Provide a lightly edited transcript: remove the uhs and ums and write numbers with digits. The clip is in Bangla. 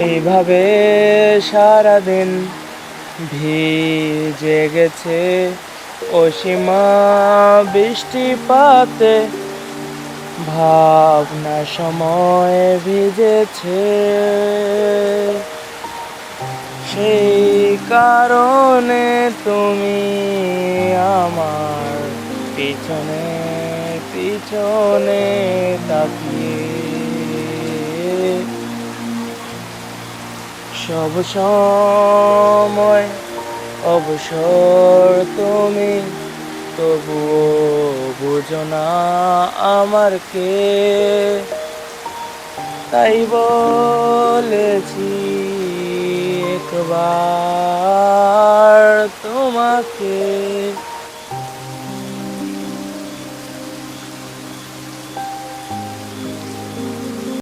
এইভাবে সারাদিন ভিজে গেছে অসীমা বৃষ্টিপাতে, ভাবনা সময় ভিজেছে। সেই কারণে তুমি আমার পিছনে পিছনে তাকিয়ে সব সময় অবসর তুমি, তবুও বুঝো না আমার কে। তাই বলেছি একবার তোমাকে।